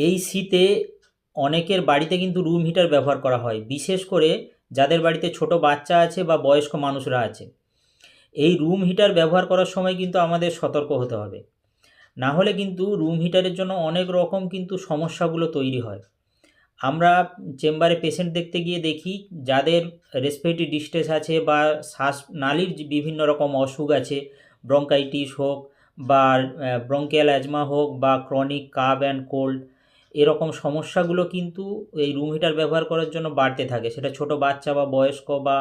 এই শীতে অনেকের বাড়িতে কিন্তু রুম হিটার ব্যবহার করা হয়, বিশেষ করে যাদের বাড়িতে ছোট বাচ্চা আছে বা বয়স্ক মানুষরা আছে। এই রুম হিটার ব্যবহার করার সময় কিন্তু আমাদের সতর্ক হতে হবে, না হলে কিন্তু রুম হিটারের জন্য অনেক রকম কিন্তু সমস্যাগুলো তৈরি হয়। আমরা চেম্বারে পেশেন্ট দেখতে গিয়ে দেখি যাদের রেসপিরেটরি ডিস্ট্রেস আছে বা শ্বাসনালীর যে বিভিন্ন রকম অসুখ আছে, ব্রঙ্কাইটিস হোক বা ব্রঙ্কিয়াল অ্যাজমা হোক বা ক্রনিক কাফ অ্যান্ড কোল্ড, এরকম সমস্যাগুলো কিন্তু এই রুম হিটার ব্যবহার করার জন্য বাড়তে থাকে। সেটা ছোট বাচ্চা বা বয়স্ক বা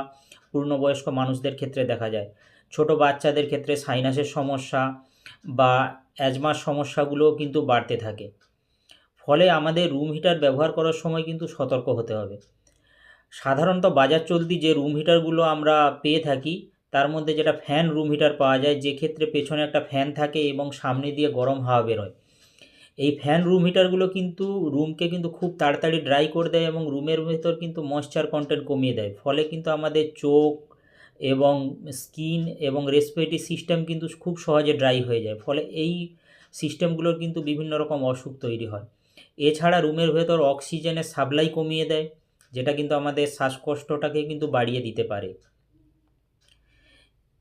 পূর্ণবয়স্ক মানুষদের ক্ষেত্রে দেখা যায়। ছোট বাচ্চাদের ক্ষেত্রে সাইনাসের সমস্যা বা অ্যাজমার সমস্যাগুলোও কিন্তু বাড়তে থাকে। ফলে আমাদের রুম হিটার ব্যবহার করার সময় কিন্তু সতর্ক হতে হবে। সাধারণত বাজার চলতি যে রুম হিটারগুলো আমরা পেয়ে থাকি, তার মধ্যে যেটা ফ্যান রুম হিটার পাওয়া যায়, যে ক্ষেত্রে পেছনে একটা ফ্যান থাকে এবং সামনে দিয়ে গরম হাওয়া বেরোয়। এই ফ্যান রুম হিটারগুলো কিন্তু রুমকে কিন্তু খুব তাড়াতাড়ি ড্রাই করে দেয় এবং রুমের ভেতর কিন্তু ময়েশ্চার কন্টেন্ট কমিয়ে দেয়। ফলে কিন্তু আমাদের চোখ এবং স্কিন এবং রেসপিরেটরি সিস্টেম কিন্তু খুব সহজে ড্রাই হয়ে যায়। ফলে এই সিস্টেমগুলোর কিন্তু বিভিন্ন রকম অসুখ তৈরি হয়। এছাড়া রুমের ভেতর অক্সিজেনের সাপ্লাই কমিয়ে দেয়, যেটা কিন্তু আমাদের শ্বাসকষ্টটাকে কিন্তু বাড়িয়ে দিতে পারে।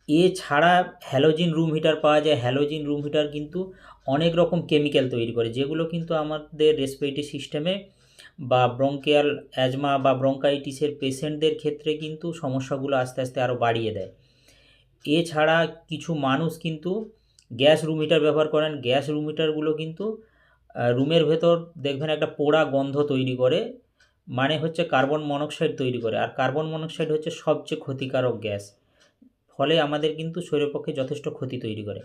এছাড়া হ্যালোজিন রুম হিটার পাওয়া যায়। হ্যালোজিন রুম হিটার কিন্তু অনেক রকম কেমিক্যাল তৈরি করে, যেগুলো কিন্তু আমাদের রেসপিরেটরি সিস্টেমে বা ব্রঙ্কিয়াল অ্যাজমা বা ব্রঙ্কাইটিসের পেশেন্টদের ক্ষেত্রে কিন্তু সমস্যাগুলো আস্তে আস্তে আরও বাড়িয়ে দেয়। এছাড়া কিছু মানুষ কিন্তু গ্যাস রুম হিটার ব্যবহার করেন। গ্যাস রুম হিটারগুলো কিন্তু রুমের ভেতর দেখবেন একটা পোড়া গন্ধ তৈরি করে, মানে হচ্ছে কার্বন মনোক্সাইড তৈরি করে। আর কার্বন মনোক্সাইড হচ্ছে সবচেয়ে ক্ষতিকারক গ্যাস, ফলে আমাদের কিন্তু শরীরের পক্ষে যথেষ্ট ক্ষতি তৈরি করে।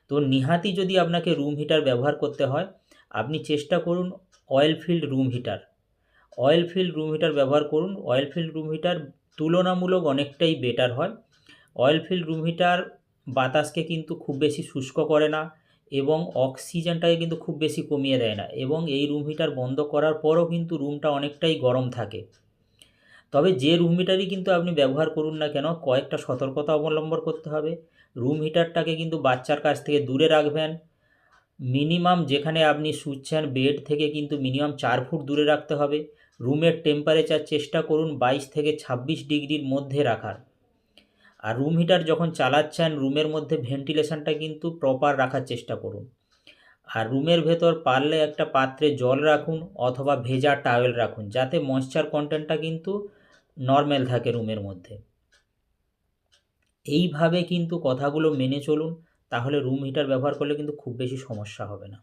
তো নিহাতি যদি আপনাকে রুম হিটার ব্যবহার করতে হয়, আপনি চেষ্টা করুন oil filled room heater. Oil filled room heater ব্যবহার করুন। অয়েল ফিল্ড রুম হিটার তুলনামূলক অনেকটাই বেটার হয়। অয়েল ফিল্ড রুম হিটার বাতাসকে কিন্তু খুব বেশি শুষ্ক করে না এবং অক্সিজেনটাকে কিন্তু খুব বেশি কমিয়ে দেয় না, এবং এই রুম হিটার বন্ধ করার পরও কিন্তু রুমটা অনেকটাই গরম থাকে। তবে যে রুম হিটারই কিন্তু আপনি ব্যবহার করুন না কেন, কয়েকটা সতর্কতা অবলম্বন করতে হবে। রুম হিটারটাকে কিন্তু বাচ্চার কাছ থেকে দূরে রাখবেন। মিনিমাম যেখানে আপনি শুচ্ছেন বেড থেকে কিন্তু মিনিমাম 4 ফুট দূরে রাখতে হবে। রুমের টেম্পারেচার চেষ্টা করুন 22 থেকে 26 ডিগ্রির মধ্যে রাখার। আর রুম হিটার যখন চালাচ্ছেন রুমের মধ্যে ভেন্টিলেশনটা কিন্তু প্রপার রাখার চেষ্টা করুন। আর রুমের ভেতর পারলে একটা পাত্রে জল রাখুন অথবা ভেজা টাওয়েল রাখুন, যাতে ময়েশ্চার কন্টেন্টটা কিন্তু নর্মাল থাকে রুমের মধ্যে। এইভাবে কিন্তু কথাগুলো মেনে চলুন, তাহলে রুম হিটার ব্যবহার করলে কিন্তু খুব বেশি সমস্যা হবে না।